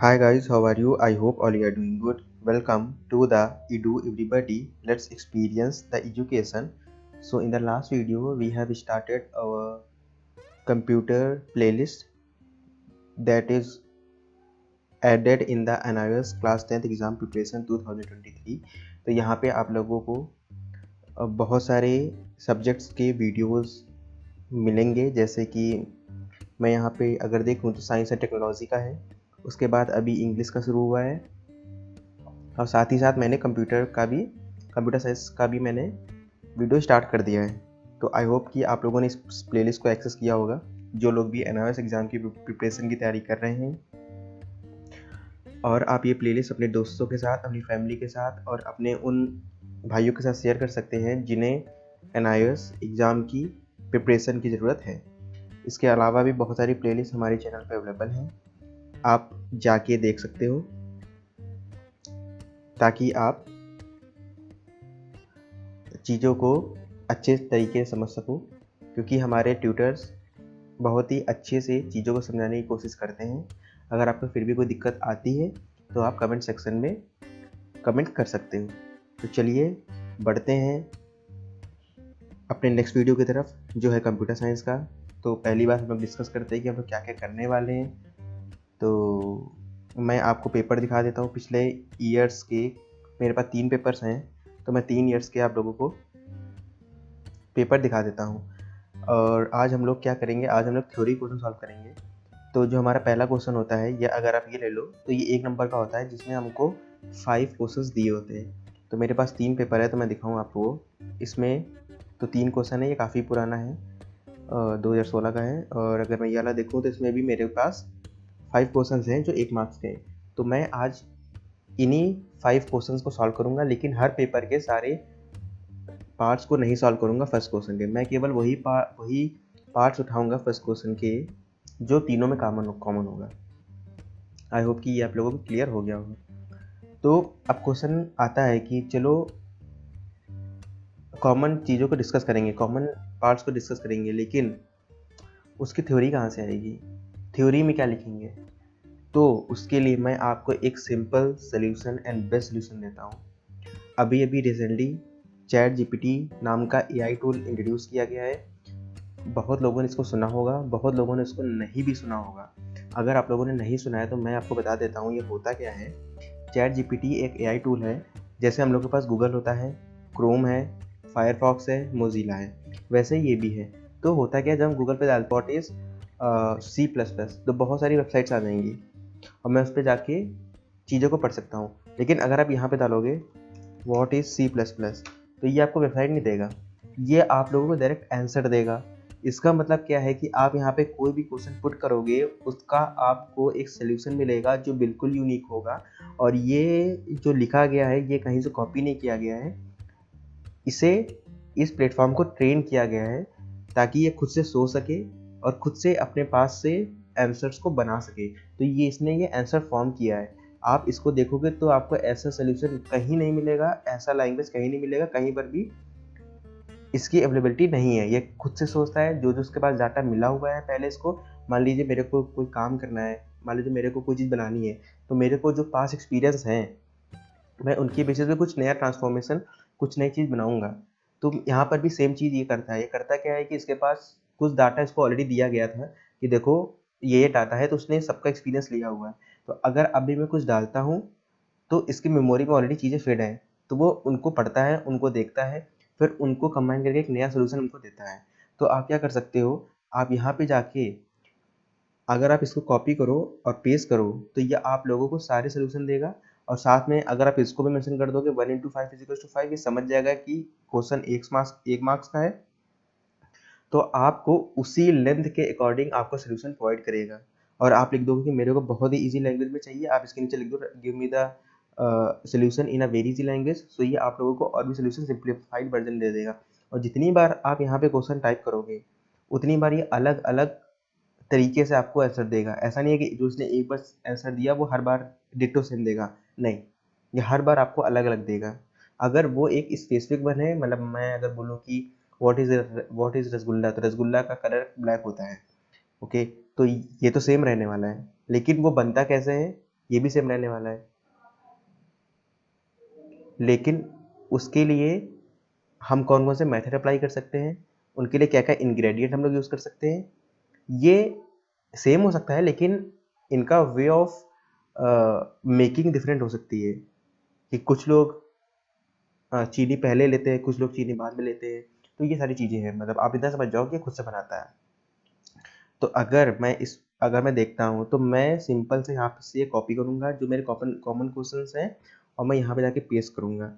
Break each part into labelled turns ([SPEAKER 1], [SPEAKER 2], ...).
[SPEAKER 1] Hi guys, how are you? I hope all you are doing good. Welcome to the Edu Everybody. Let's experience the education. So in the last video, we have started our computer playlist that is added in the NIOS Class 10th Exam Preparation 2023. तो यहाँ पे आप लोगों को बहुत सारे subjects के videos मिलेंगे, जैसे कि मैं यहाँ पे अगर देखूँ तो साइंस एंड टेक्नोलॉजी का है, उसके बाद अभी इंग्लिश का शुरू हुआ है और साथ ही साथ मैंने कंप्यूटर साइंस का भी मैंने वीडियो स्टार्ट कर दिया है। तो आई होप कि आप लोगों ने इस प्लेलिस्ट को एक्सेस किया होगा, जो लोग भी एनआईएस एग्ज़ाम की प्रिपरेशन की तैयारी कर रहे हैं। और आप ये प्लेलिस्ट अपने दोस्तों के साथ, अपनी फैमिली के साथ और अपने उन भाइयों के साथ शेयर कर सकते हैं जिन्हें एनआईएस एग्ज़ाम की प्रिपरेशन की ज़रूरत है। इसके अलावा भी बहुत सारी प्लेलिस्ट हमारे चैनल पर अवेलेबल हैं, आप जाके देख सकते हो ताकि आप चीज़ों को अच्छे तरीके से समझ सको, क्योंकि हमारे ट्यूटर्स बहुत ही अच्छे से चीज़ों को समझाने की कोशिश करते हैं। अगर आपको फिर भी कोई दिक्कत आती है तो आप कमेंट सेक्शन में कमेंट कर सकते हो। तो चलिए बढ़ते हैं अपने नेक्स्ट वीडियो की तरफ, जो है कंप्यूटर साइंस का। तो पहली बार हम लोग डिस्कस करते हैं कि हम लोग क्या क्या करने वाले हैं। तो मैं आपको पेपर दिखा देता हूँ पिछले ईयर्स के। मेरे पास 3 पेपर्स हैं, तो मैं 3 ईयर्स के आप लोगों को पेपर दिखा देता हूँ। और आज हम लोग क्या करेंगे, आज हम लोग थ्योरी क्वेश्चन सॉल्व करेंगे। तो जो हमारा पहला क्वेश्चन होता है, ये अगर आप ये ले लो तो ये 1 नंबर का होता है, जिसमें हमको 5 क्वेश्चंस दिए होते हैं। तो मेरे पास 3 पेपर है, तो मैं दिखाऊँ आपको। इसमें तो 3 क्वेश्चन है, ये काफ़ी पुराना है, 2016 का है। और अगर मैं ये वाला देखूँ तो इसमें भी मेरे पास 5 क्वेश्चंस हैं जो 1 मार्क्स के हैं। तो मैं आज इन्हीं 5 क्वेश्चंस को सॉल्व करूँगा, लेकिन हर पेपर के सारे पार्ट्स को नहीं सॉल्व करूँगा फर्स्ट क्वेश्चन के। मैं केवल वही पार्ट्स उठाऊँगा फर्स्ट क्वेश्चन के जो तीनों में कॉमन होगा। आई होप कि ये आप लोगों को क्लियर हो गया होगा। तो अब क्वेश्चन आता है कि चलो कॉमन चीज़ों को डिस्कस करेंगे, कॉमन पार्ट्स को डिस्कस करेंगे, लेकिन उसकी थ्योरी कहाँ से आएगी, थ्योरी में क्या लिखेंगे। तो उसके लिए मैं आपको एक simple solution and best solution देता हूँ। अभी रिसेंटली चैट जीपीटी नाम का एआई टूल इंट्रोड्यूस किया गया है। बहुत लोगों ने इसको सुना होगा, बहुत लोगों ने इसको नहीं भी सुना होगा। अगर आप लोगों ने नहीं सुना है तो मैं आपको बता देता हूँ ये होता क्या है। चैट जीपीटी एक एआई टूल है। जैसे हम लोग के पास गूगल होता है, क्रोम है, फायरफॉक्स है, मोजिला है, वैसे ये भी है। तो होता क्या है, जब हम गूगल पे डालते व्हाट इज़ C++, तो बहुत सारी वेबसाइट्स आ जाएंगी और मैं उस पर जाके चीज़ों को पढ़ सकता हूँ। लेकिन अगर आप यहाँ पे डालोगे व्हाट इज़ C++, तो ये आपको वेबसाइट नहीं देगा, ये आप लोगों को डायरेक्ट आंसर देगा। इसका मतलब क्या है कि आप यहाँ पे कोई भी क्वेश्चन पुट करोगे, उसका आपको एक सोल्यूशन मिलेगा जो बिल्कुल यूनिक होगा। और ये जो लिखा गया है ये कहीं से कॉपी नहीं किया गया है, इसे इस प्लेटफॉर्म को ट्रेन किया गया है ताकि ये खुद से सोच सके और खुद से अपने पास से आंसर्स को बना सके। तो इसने ये आंसर फॉर्म किया है। आप इसको देखोगे तो आपको ऐसा सोल्यूशन कहीं नहीं मिलेगा, ऐसा लैंग्वेज कहीं नहीं मिलेगा, कहीं पर भी इसकी अवेलेबिलिटी नहीं है। ये खुद से सोचता है, जो उसके पास डाटा मिला हुआ है पहले इसको। मान लीजिए मेरे को कोई काम करना है, मान लीजिए मेरे को कोई चीज़ बनानी है, तो मेरे को जो पास एक्सपीरियंस हैं, मैं उनके बेसिस पे कुछ नया ट्रांसफॉर्मेशन, कुछ नई चीज़ बनाऊंगा। तो यहाँ पर भी सेम चीज़ ये करता है। ये करता क्या है कि इसके पास कुछ डाटा इसको ऑलरेडी दिया गया था कि देखो ये डाटा है, तो उसने सबका एक्सपीरियंस लिया हुआ है। तो अगर अभी मैं कुछ डालता हूँ तो इसकी मेमोरी में ऑलरेडी चीज़ें फिट हैं, तो वो उनको पढ़ता है, उनको देखता है, फिर उनको कंबाइन करके एक नया सोल्यूशन उनको देता है। तो आप क्या कर सकते हो, आप यहाँ पे जाके अगर आप इसको कॉपी करो और पेस्ट करो तो ये आप लोगों को सारे सोल्यूशन देगा। और साथ में अगर आप इसको भी मेंशन कर दोगे 1 × 5 = 5, ये समझ जाएगा कि क्वेश्चन 1 मार्क्स का है, तो आपको उसी लेंथ के अकॉर्डिंग आपको सोल्यूशन प्रोवाइड करेगा। और आप लिख दोगे कि मेरे को बहुत ही ईजी लैंग्वेज में चाहिए, आप इसके नीचे लिख दो give me the solution in a very easy language. तो ये आप लोगों को और भी सोल्यूशन सिंप्लीफाइड वर्जन दे देगा। और जितनी बार आप यहाँ पे क्वेश्चन टाइप करोगे, उतनी बार ये अलग अलग तरीके से आपको आंसर देगा। ऐसा नहीं है कि जो उसने एक बार आंसर दिया वो हर बार डिट्टो सेम देगा, नहीं, ये हर बार आपको अलग अलग देगा। अगर वो एक स्पेसिफिक वन है, मतलब मैं अगर बोलूँ कि व्हाट इज रसगुल्ला, तो रसगुल्ला का कलर ब्लैक होता है, ओके, तो ये तो सेम रहने वाला है। लेकिन वो बनता कैसे है, ये भी सेम रहने वाला है। लेकिन उसके लिए हम कौन कौन से मेथड अप्लाई कर सकते हैं, उनके लिए क्या क्या इंग्रेडिएंट हम लोग यूज़ कर सकते हैं, ये सेम हो सकता है, लेकिन इनका वे ऑफ मेकिंग डिफरेंट हो सकती है। कि कुछ लोग चीनी पहले लेते हैं, कुछ लोग चीनी बाद में लेते हैं। तो ये सारी चीज़ें हैं, मतलब आप इतना समझ जाओ कि ये खुद से बनाता है। तो अगर मैं देखता हूँ तो मैं सिंपल से यहाँ से कॉपी करूँगा जो मेरे कॉमन क्वेश्चंस हैं, और मैं यहाँ पे जाके पेस्ट करूँगा।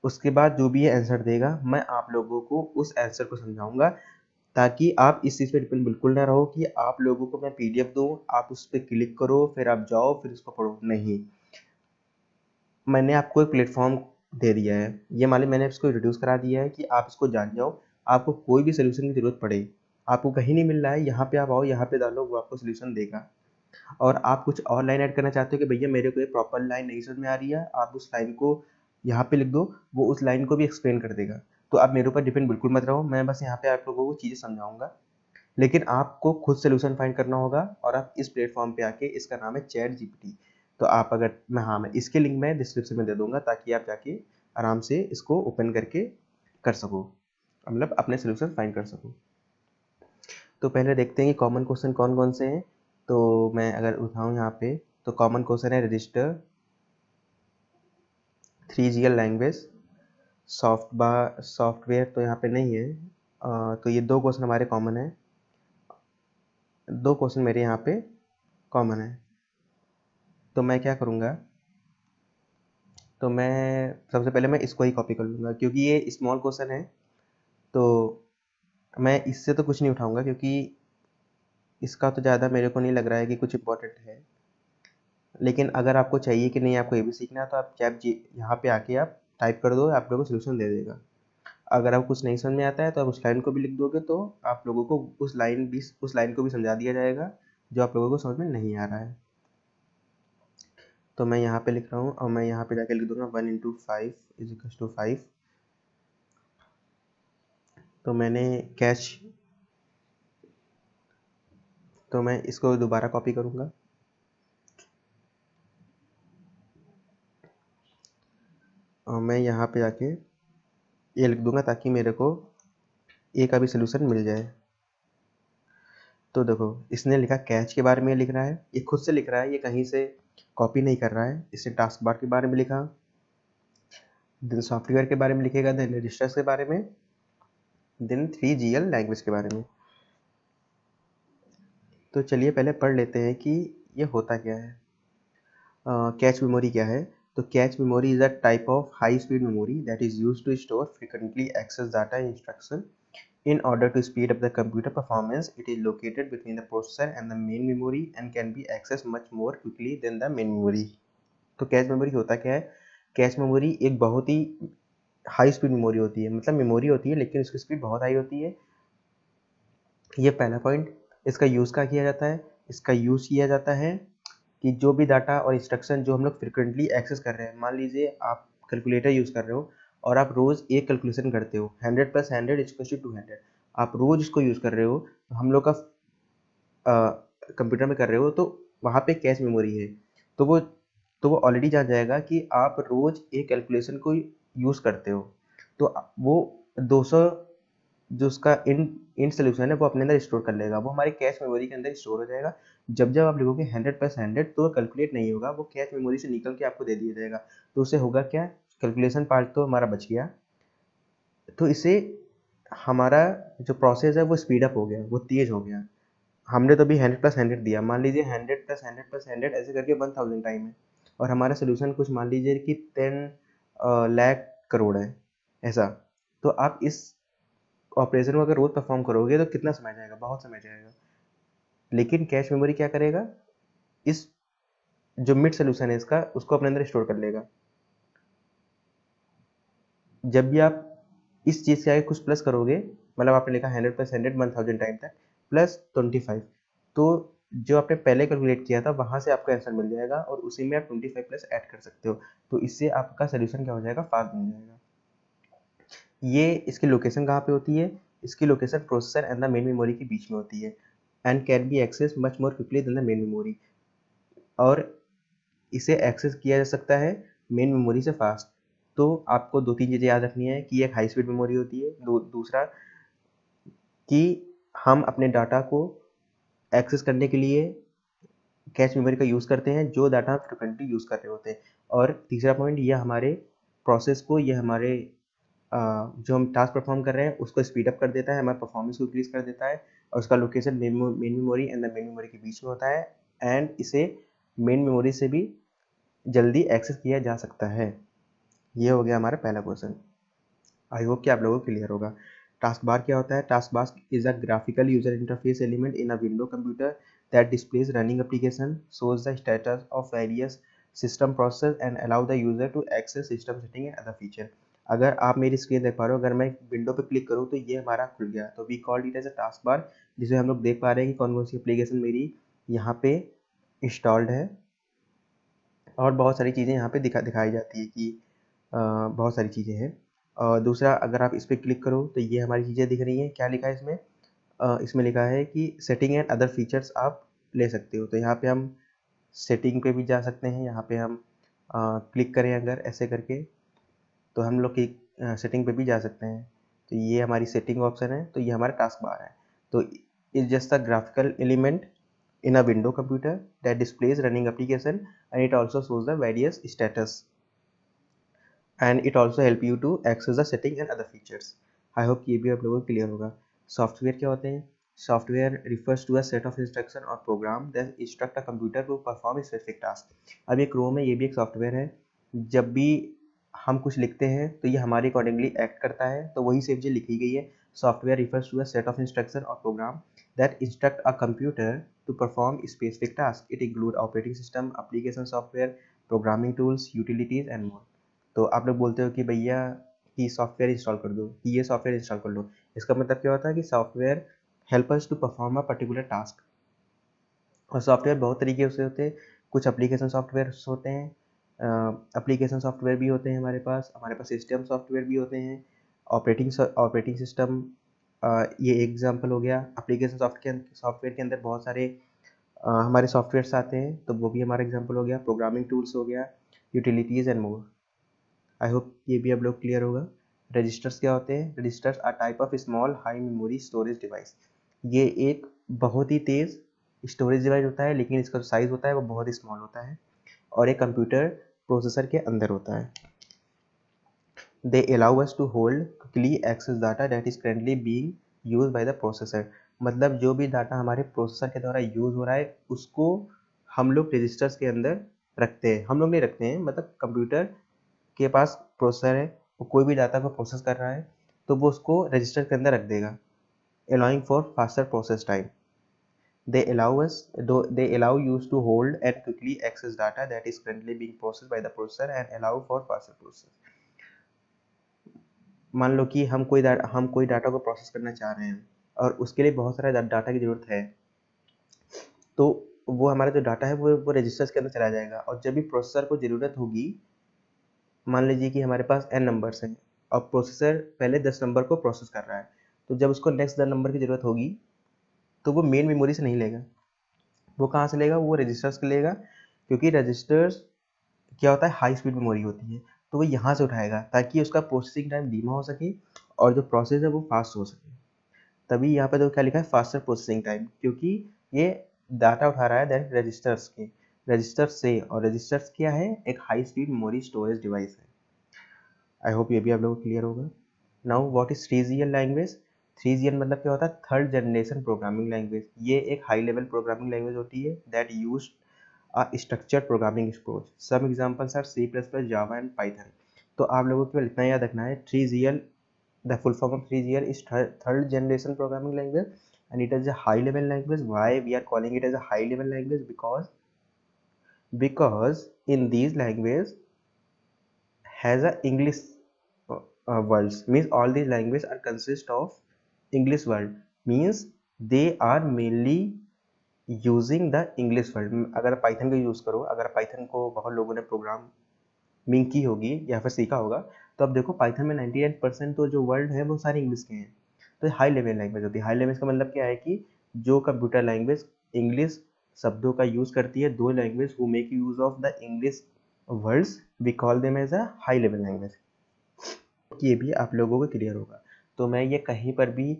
[SPEAKER 1] उसके बाद जो भी ये आंसर देगा मैं आप लोगों को उस आंसर को समझाऊंगा, ताकि आप इस चीज़ पे डिपेंड बिल्कुल ना रहो कि आप लोगों को मैं पीडीएफ दूँ, आप उस पर क्लिक करो, फिर आप जाओ, फिर उसको पढ़ो। नहीं, मैंने आपको एक प्लेटफॉर्म दे दिया है। ये मान ली मैंने इसको रिड्यूस करा दिया है कि आप इसको जान जाओ। आपको कोई भी सोल्यूशन की ज़रूरत पड़े, आपको कहीं नहीं मिल रहा है, यहाँ पे आप आओ, यहाँ पे डालो, वो आपको सोल्यूशन देगा। और आप कुछ और लाइन ऐड करना चाहते हो कि भैया मेरे को ये प्रॉपर लाइन नहीं समझ में आ रही है, आप उस लाइन को यहाँ पे लिख दो, वो उस लाइन को भी एक्सप्लेन कर देगा। तो आप मेरे ऊपर डिपेंड बिल्कुल मत रहो, मैं बस यहाँ पे आप लोगों को चीज़ें समझाऊंगा, लेकिन आपको खुद सोल्यूशन फाइंड करना होगा। और आप इस प्लेटफॉर्म पे आके, इसका नाम है चैट जीपीटी। तो आप अगर मैं इसके लिंक मैं डिस्क्रिप्शन में दे दूंगा, ताकि आप जाके आराम से इसको ओपन करके कर सको, मतलब अपने सोल्यूशन फाइंड कर सको। तो पहले देखते हैं कि कॉमन क्वेश्चन कौन कौन से हैं। तो मैं अगर उठाऊँ यहाँ पे, तो कॉमन क्वेश्चन है रजिस्टर, 3GL लैंग्वेज, सॉफ्टवेयर तो यहाँ पे नहीं है। तो ये 2 क्वेश्चन हमारे कॉमन है, 2 क्वेश्चन मेरे यहाँ पे कॉमन है। तो मैं क्या करूँगा, तो मैं सबसे पहले मैं इसको ही कॉपी कर लूँगा, क्योंकि ये स्मॉल क्वेश्चन है। तो मैं इससे तो कुछ नहीं उठाऊँगा, क्योंकि इसका तो ज़्यादा मेरे को नहीं लग रहा है कि कुछ इंपॉर्टेंट है। लेकिन अगर आपको चाहिए कि नहीं, आपको ये भी सीखना है, तो आप यहाँ पे आके आप टाइप कर दो, आप लोगों को सोल्यूशन दे देगा। अगर आपको कुछ नहीं समझ में आता है, तो आप उस लाइन को भी लिख दोगे, तो आप लोगों को उस लाइन को भी समझा दिया जाएगा जो आप लोगों को समझ में नहीं आ रहा है। तो मैं यहाँ पे लिख रहा हूँ, और मैं यहाँ पे जाके लिख दूंगा 1 × 5 = 5। तो मैंने कैच, तो मैं इसको दोबारा कॉपी करूँगा, और मैं यहाँ पे जाके ये लिख दूंगा, ताकि मेरे को ए का भी सोल्यूशन मिल जाए। तो देखो, इसने लिखा कैच के बारे में लिख रहा है, ये खुद से लिख रहा है, ये कहीं से कॉपी नहीं कर रहा है। इसने टास्क बार के बारे में लिखा, देन सॉफ्टवेयर के बारे में लिखेगा, देन रजिस्टर्स के बारे में, देन 3GL लैंग्वेज के बारे में। तो चलिए पहले पढ़ लेते हैं कि ये होता क्या है। कैच मेमोरी क्या है। तो cache memory is a type of high speed memory that is used to store frequently access data instruction in order to speed up the computer performance. It is located between the processor and the main memory and can be accessed much more quickly than the main memory. तो cache memory होता क्या है। Cache memory एक बहुत ही high speed memory होती है, मतलब memory होती है लेकिन उसकी स्पीड बहुत हाई होती है। ये पहला पॉइंट। इसका यूज़ क्या किया जाता है। इसका यूज़ किया जाता है कि जो भी डाटा और इंस्ट्रक्शन जो हम लोग फ्रिक्वेंटली एक्सेस कर रहे हैं, मान लीजिए आप कैलकुलेटर यूज़ कर रहे हो और आप रोज़ एक कैलकुलेशन करते हो, 100 + 100 = 200, आप रोज़ इसको यूज़ कर रहे हो, तो हम लोग का कंप्यूटर में कर रहे हो, तो वहाँ पे कैश मेमोरी है। तो वो ऑलरेडी जान जाएगा कि आप रोज़ एक कैलकुलेशन को यूज़ करते हो, तो वो 200 जो उसका इन सोल्यूशन है वो अपने अंदर स्टोर कर लेगा, वो हमारी कैश मेमोरी के अंदर स्टोर हो जाएगा। जब आप लिखोगे 100 + 100, तो वो कैलकुलेट नहीं होगा, वो कैश मेमोरी से निकल के आपको दे दिया जाएगा। तो उससे होगा क्या, कैलकुलेशन पार्ट तो हमारा बच गया, तो इससे हमारा जो प्रोसेस है वो स्पीड अप हो गया, वो तेज़ हो गया। हमने तो अभी 100 + 100 दिया, मान लीजिए 100 + 100 + 100 ऐसे करके 1000 टाइम है, और हमारा सोल्यूशन कुछ मान लीजिए कि 10 लाख करोड़ है ऐसा। तो आप इस ऑपरेशन को अगर रोज परफॉर्म करोगे तो कितना समय जाएगा, बहुत समय जाएगा। लेकिन कैश मेमोरी क्या करेगा, इस जो मिड सोल्यूशन है इसका, उसको अपने अंदर स्टोर कर लेगा। जब भी आप इस चीज़ से आगे कुछ प्लस करोगे, मतलब आपने लिखा 100 + 100 1000 टाइम तक प्लस 25, तो जो आपने पहले कैलकुलेट किया था वहाँ से आपका आंसर मिल जाएगा, और उसी में आप 25 प्लस ऐड कर सकते हो। तो इससे आपका सोल्यूशन क्या हो जाएगा, फास्ट बन जाएगा। ये इसकी लोकेशन कहाँ पे होती है, इसकी location processor and the main memory के बीच में होती है, and can be access much more quickly than the main memory. और इसे एक्सेस किया जा सकता है मेन मेमोरी से फास्ट। तो आपको 2-3 चीज़ें याद रखनी है कि एक हाई स्पीड मेमोरी होती है, दूसरा कि हम अपने डाटा को एक्सेस करने के लिए कैश मेमोरी का यूज़ करते हैं, जो डाटा हम फ्रिक्वेंटली यूज़ कर रहे होते हैं। और तीसरा पॉइंट, ये हमारे प्रोसेस को, ये हमारे जो हम टास्क परफॉर्म कर रहे हैं उसको स्पीड अप कर देता है, हमारे परफॉर्मेंस को इंक्रीज कर देता है, और उसका location main memory and the main memory के बीच में होता है, एंड इसे मेन मेमोरी से भी जल्दी एक्सेस किया जा सकता है। ये हो गया हमारा पहला क्वेश्चन। आई होप कि आप लोगों को क्लियर होगा। टास्क बार क्या होता है? Task bar is a graphical user interface element in a window computer that displays running application, shows the status of various system process and allow the user to access system setting and other feature। अगर आप मेरी screen देख पा रहे हो, अगर मैं window पे क्लिक करूँ तो ये हमारा खुल गया, तो we called it as a task bar, जिसमें हम लोग देख पा रहे हैं कि कौन कौन सी एप्लीकेशन मेरी यहाँ पे इंस्टॉल्ड है, और बहुत सारी चीज़ें यहाँ पे दिखाई जाती है कि बहुत सारी चीज़ें हैं। और दूसरा, अगर आप इस पर क्लिक करो तो ये हमारी चीज़ें दिख रही हैं। क्या लिखा है इसमें? इसमें लिखा है कि सेटिंग एंड अदर फीचर्स आप ले सकते हो। तो यहाँ पे हम सेटिंग पे भी जा सकते हैं। यहाँ पे हम क्लिक करें अगर ऐसे करके, तो हम लोग की सेटिंग पे भी जा सकते हैं। तो ये हमारी सेटिंग ऑप्शन है, तो ये हमारा टास्क बार है। तो it's just a graphical element in a window computer that displays running application, and it also shows the various status, and it also help you to access the setting and other features। I hope ये भी आप लोगों को clear होगा। Software क्या होते हैं? Software refers to a set of instruction or program that instruct a computer to perform a specific task। अब ये क्रोम है, ये भी एक सॉफ्टवेयर है। जब भी हम कुछ लिखते हैं तो ये हमारे अकॉर्डिंगली एक्ट करता है, तो वही सेम चीज़ लिखी गई है। Software refers to a set of instruction or program that instruct a computer to perform specific tasks। It include operating system, application software, programming tools, utilities and more। तो आप लोग बोलते हो कि भैया कि सॉफ्टवेयर इंस्टॉल कर दो, कि ये सॉफ्टवेयर इंस्टॉल कर लो। इसका मतलब क्या होता है कि software help us to perform a particular task. और सॉफ्टवेयर बहुत तरीके से होते हैं। कुछ एप्लीकेशन सॉफ्टवेयर होते हैं, एप्लीकेशन सॉफ्टवेयर भी होते हैं हमारे पास सिस्टम सॉफ्टवेयर भी होते हैं, ऑपरेटिंग सिस्टम, ये एग्जांपल हो गया। एप्लीकेशन सॉफ्टवेयर के अंदर बहुत सारे हमारे सॉफ्टवेयर्स आते हैं, तो वो भी हमारा एग्जांपल हो गया। प्रोग्रामिंग टूल्स हो गया, utilities and more. I hope ये भी आप लोग क्लियर होगा। रजिस्टर्स क्या होते हैं? Registers are type of small high memory storage device. ये एक बहुत ही तेज़ स्टोरेज डिवाइस होता है, लेकिन इसका साइज़ होता है वो बहुत ही स्मॉल होता है, और एक कंप्यूटर प्रोसेसर के अंदर होता है। They allow us to hold quickly access data that is currently being used by the processor. मतलब जो भी डाटा हमारे प्रोसेसर के द्वारा यूज़ हो रहा है उसको हम लोग रजिस्टर्स के अंदर रखते हैं। हम लोग नहीं रखते हैं, मतलब कंप्यूटर के पास प्रोसेसर है, वो कोई भी डाटा को प्रोसेस कर रहा है तो वो उसको रजिस्टर के अंदर रख देगा, allowing for faster process time। They allow you to hold and quickly access data that is currently being processed by the processor and allow for faster process। मान लो कि हम कोई डाटा को प्रोसेस करना चाह रहे हैं और उसके लिए बहुत सारा डाटा की ज़रूरत है, तो वो हमारा जो डाटा है वो रजिस्टर्स के अंदर चला जाएगा, और जब भी प्रोसेसर को ज़रूरत होगी, मान लीजिए कि हमारे पास n नंबर्स हैं और प्रोसेसर पहले 10 नंबर को प्रोसेस कर रहा है, तो जब उसको नेक्स्ट 10 नंबर की ज़रूरत होगी तो वो मेन मेमोरी से नहीं लेगा, वो कहाँ से लेगा? वो रजिस्टर्स से लेगा, क्योंकि रजिस्टर्स क्या होता है? हाई स्पीड मेमोरी होती है, तो वो यहाँ से उठाएगा ताकि उसका प्रोसेसिंग टाइम धीमा हो सके और जो प्रोसेस है वो फास्ट हो सके। तभी यहाँ पे तो क्या लिखा है? फास्टर प्रोसेसिंग टाइम, क्योंकि ये डाटा उठा रहा है दैट रजिस्टर्स से, और रजिस्टर्स क्या है? एक high speed memory storage device है। आई होप ये भी आप लोगों को क्लियर होगा। Now what is 3GL language? 3GL मतलब क्या होता है? Third generation programming language. ये एक हाई लेवल प्रोग्रामिंग लैंग्वेज होती है that use a structured programming approach। Some examples are C++, Java and Python। तो आप लोगों को केवल इतना याद रखना है, 3GL, the full form of 3GL is third generation programming language, and it is a high level language। Why we are calling it as a high level language? Because in these language has a English words, means all these languages are consist of English word, means they are mainly using the English word. अगर Python का use करो, अगर Python को बहुत लोगों ने programming की होगी या फिर सीखा होगा, तो अब देखो पाइथन में 98% तो जो वर्ड है वो सारे इंग्लिश के हैं। तो हाई लेवल लैंग्वेज होती है। हाई लेवल का मतलब क्या है कि जो कंप्यूटर लैंग्वेज इंग्लिश शब्दों का यूज़ करती है, दो language who make use of the English words we call them as a high level language. ये भी आप लोगों को क्लियर होगा। तो मैं ये कहीं पर भी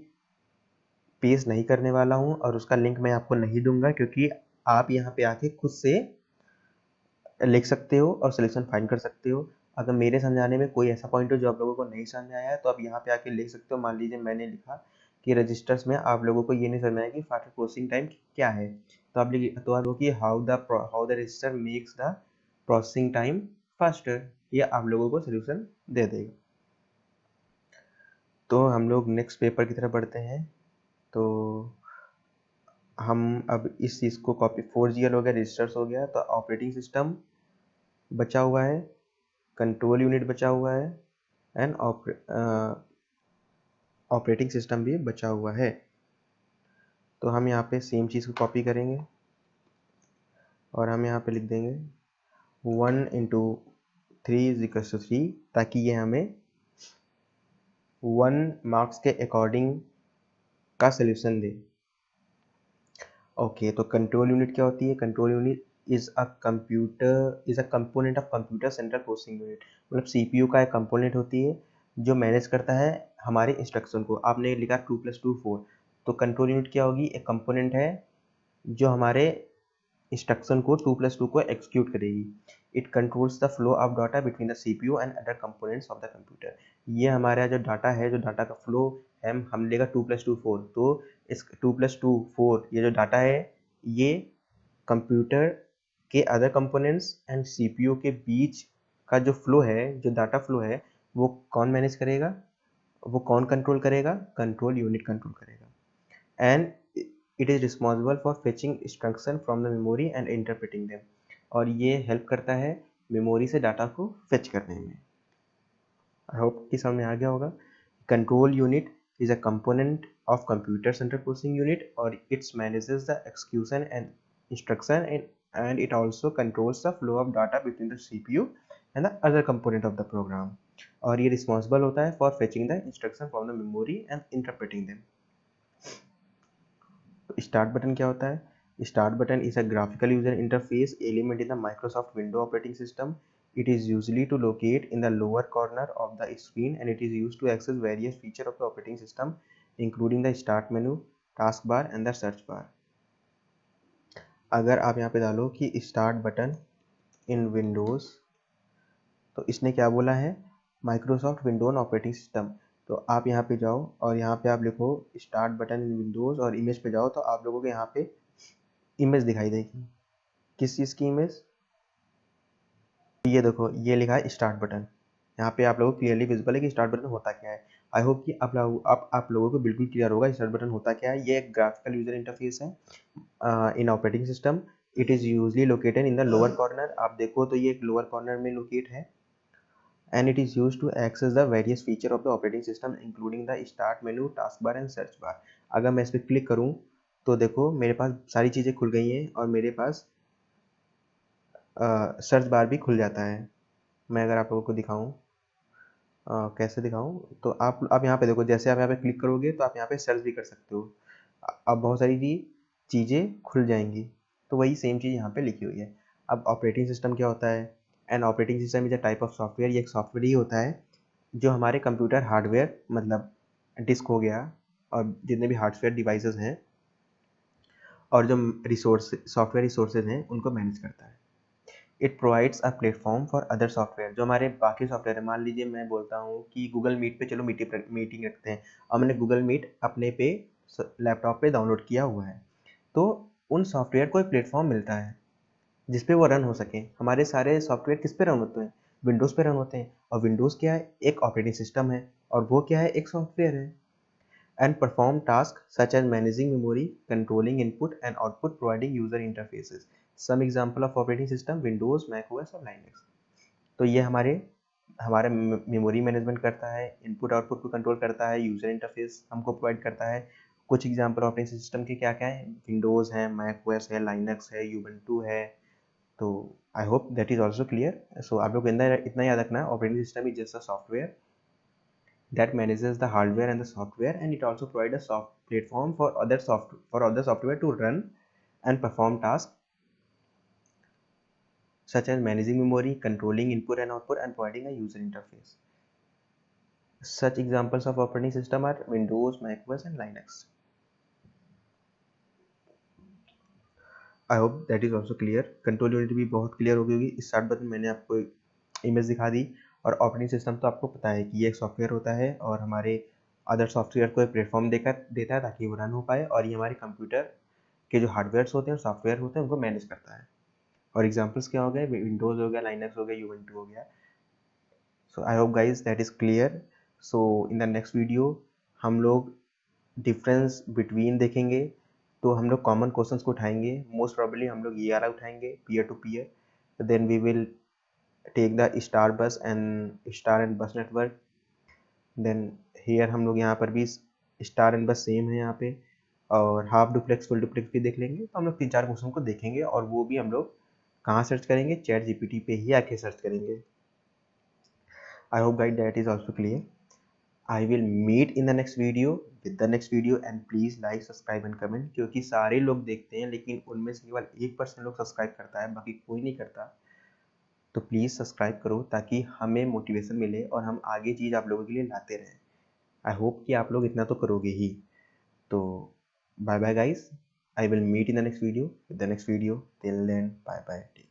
[SPEAKER 1] पेस्ट नहीं करने वाला हूँ और उसका लिंक मैं आपको नहीं दूंगा, क्योंकि आप यहाँ पे आके खुद से लिख सकते हो और सॉल्यूशन फाइंड कर सकते हो। अगर मेरे समझाने में कोई ऐसा पॉइंट हो जो आप लोगों को नहीं समझ में आया है तो आप यहाँ पे आके लिख सकते हो। मान लीजिए मैंने लिखा कि रजिस्टर्स में आप लोगों को ये नहीं समझ में आया कि फास्टर प्रोसेसिंग टाइम क्या है, तो आप कि how the register makes the processing time faster, ये आप लोगों को सोल्यूशन दे देगा। तो हम लोग नेक्स्ट पेपर की तरफ बढ़ते हैं। तो हम अब इस चीज़ को कॉपी 4GL हो गया, रजिस्टर्स हो गया, तो ऑपरेटिंग सिस्टम बचा हुआ है, कंट्रोल यूनिट बचा हुआ है एंड ऑपरेटिंग सिस्टम भी बचा हुआ है। तो हम यहाँ पे सेम चीज़ को कॉपी करेंगे और हम यहाँ पे लिख देंगे 1 इंटू 3 ताकि ये हमें 1 मार्क्स के अकॉर्डिंग का सल्यूशन दे। ओके, तो कंट्रोल यूनिट क्या होती है? Control unit is a component of computer central processing unit, मतलब सीपीयू का एक कंपोनेंट होती है जो मैनेज करता है हमारे इंस्ट्रक्शन को। आपने लिखा 2 + 2 4, तो कंट्रोल यूनिट क्या होगी? एक कंपोनेंट है जो हमारे इंस्ट्रक्शन को 2 + 2 को एक्सिक्यूट करेगी। It controls the flow of data between the CPU and other components of the computer. ये हमारा जो डाटा है, जो डाटा का फ्लो है, हम लेगा 2 + 2 4, तो इस 2 + 2 4 ये जो डाटा है ये कंप्यूटर के अदर कंपोनेंट्स एंड सीपीयू के बीच का जो फ्लो है, जो डाटा फ्लो है, वो कौन मैनेज करेगा? वो कौन कंट्रोल करेगा? कंट्रोल यूनिट कंट्रोल करेगा। And it is responsible for fetching instruction from the memory and interpreting them, और ये हेल्प करता है मेमोरी से डाटा को फेच करने में। आई होप कि समझ में आ गया होगा। Control unit is a component of computer central processing unit, or it manages the execution and instruction and it also controls the flow of data between the CPU and the other component of the program, और ये responsible होता है for fetching the instruction from the memory and interpreting them। तो start button क्या होता है? Start button is a graphical user interface element in the Microsoft Windows operating system. It is usually to locate in the lower corner of the screen and it is used to access various features of the operating system including the start menu, taskbar and the search bar। अगर आप यहाँ पे डालो कि start button इन Windows, तो इसने क्या बोला है? Microsoft Windows operating system. तो आप यहाँ पे जाओ और यहाँ पे आप लिखो स्टार्ट बटन इन विंडोज़ और इमेज पे जाओ, तो आप लोगों को यहाँ पे इमेज दिखाई देगी। किस चीज़ की इमेज? ये देखो, ये लिखा है स्टार्ट बटन। यहाँ पे आप लोगों को क्लियरली विजिबल है कि स्टार्ट बटन होता क्या है। आई होप कि आप लोगों को बिल्कुल क्लियर होगा स्टार्ट बटन होता क्या है। ये एक ग्राफिकल यूजर इंटरफेस है in operating system. It is usually located in the lower corner. आप देखो तो ये एक लोअर कॉर्नर में लोकेट है and it is used to access the various feature of the operating system including the start menu, taskbar and search bar। अगर मैं इस पर क्लिक करूँ तो देखो मेरे पास सारी चीज़ें खुल गई हैं और मेरे पास सर्च बार भी खुल जाता है। मैं अगर आप लोगों को दिखाऊं, कैसे दिखाऊं, तो आप यहाँ पे देखो, जैसे आप यहाँ पे क्लिक करोगे तो आप यहाँ पे सर्च भी कर सकते हो। अब बहुत सारी चीज़ें खुल जाएंगी। तो वही सेम चीज़ यहाँ पे लिखी हुई है। अब ऑपरेटिंग सिस्टम क्या होता है? And operating system is a type of software. ये एक सॉफ्टवेयर ही होता है जो हमारे कंप्यूटर हार्डवेयर, मतलब डिस्क हो गया और जितने भी हार्डवेयर डिवाइसेस हैं और जो सॉफ्टवेयर रिसोर्सेज हैं उनको मैनेज करता है। It provides a platform for other software. जो हमारे बाकी सॉफ्टवेयर है, मान लीजिए मैं बोलता हूँ कि गूगल मीट पे चलो मीटिंग रखते हैं, और मैंने गूगल मीट अपने पे लैपटॉप पे डाउनलोड किया हुआ है, तो उन सॉफ्टवेयर को एक प्लेटफॉर्म मिलता है जिस पे वो रन हो सके। हमारे सारे सॉफ्टवेयर किस पे रन होते हैं? विंडोज़ पे रन होते हैं, और विंडोज़ क्या है? एक ऑपरेटिंग सिस्टम है, और वो क्या है? एक सॉफ्टवेयर है। And perform task such as managing memory, controlling input and output, providing user interfaces. Some example of operating system: Windows, Mac OS और लाइनक्स। तो ये हमारे मेमोरी मैनेजमेंट करता है, इनपुट आउटपुट को कंट्रोल करता है, यूजर इंटरफेस हमको प्रोवाइड करता है। कुछ एग्जांपल ऑपरेटिंग सिस्टम के क्या क्या है? विंडोज़ है, मैक ओएस है, लाइनक्स है, यूबंटू है। तो I hope that is also clear. So आप लोग इतना याद रखना है, operating system is just a software that manages the hardware and the software, and it also provides a soft platform for other software to run and perform tasks such as managing memory, controlling input and output, and providing a user interface. Such examples of operating system are Windows, macOS, and Linux. I hope that is also clear. Control unit भी बहुत clear हो गई होगी। Start button मैंने आपको image दिखा दी, और operating system तो आपको पता है कि ये एक सॉफ्टवेयर होता है और हमारे अदर सॉफ्टवेयर को एक प्लेटफॉर्म देकर देता है ताकि वो रन हो पाए, और ये हमारे कंप्यूटर के जो हार्डवेयर्स होते हैं और सॉफ्टवेयर होते हैं उनको मैनेज करता है। और एग्जाम्पल्स क्या हो गए, विंडोज़ हो गया, लाइनक्स हो गया, यूवेंटू हो गया। So I hope guys that is clear. So in the next video हम लोग डिफरेंस बिटवीन देखेंगे, तो हम लोग कॉमन क्वेश्चंस को उठाएंगे। मोस्ट प्रॉब्ली हम लोग ये वाला उठाएंगे, peer to peer. Then we will take the star bus and star and bus network. Then here हम लोग यहाँ पर भी स्टार एंड बस सेम है यहाँ पे, और हाफ डुप्लेक्स फुल डुप्लेक्स भी देख लेंगे। तो हम लोग 3-4 क्वेश्चन को देखेंगे, और वो भी हम लोग कहाँ सर्च करेंगे, चैट जीपीटी पे ही आके सर्च करेंगे। I hope guide that is also clear. I will meet in the next video with the next video, and please like, subscribe and comment, क्योंकि सारे लोग देखते हैं लेकिन उनमें से केवल 1% लोग सब्सक्राइब करता है, बाकी कोई नहीं करता। तो प्लीज़ सब्सक्राइब करो ताकि हमें मोटिवेशन मिले और हम आगे चीज़ आप लोगों के लिए लाते रहें। आई होप कि आप लोग इतना तो करोगे ही। तो bye bye guys, I will meet in the next video with the next video. Till then bye bye.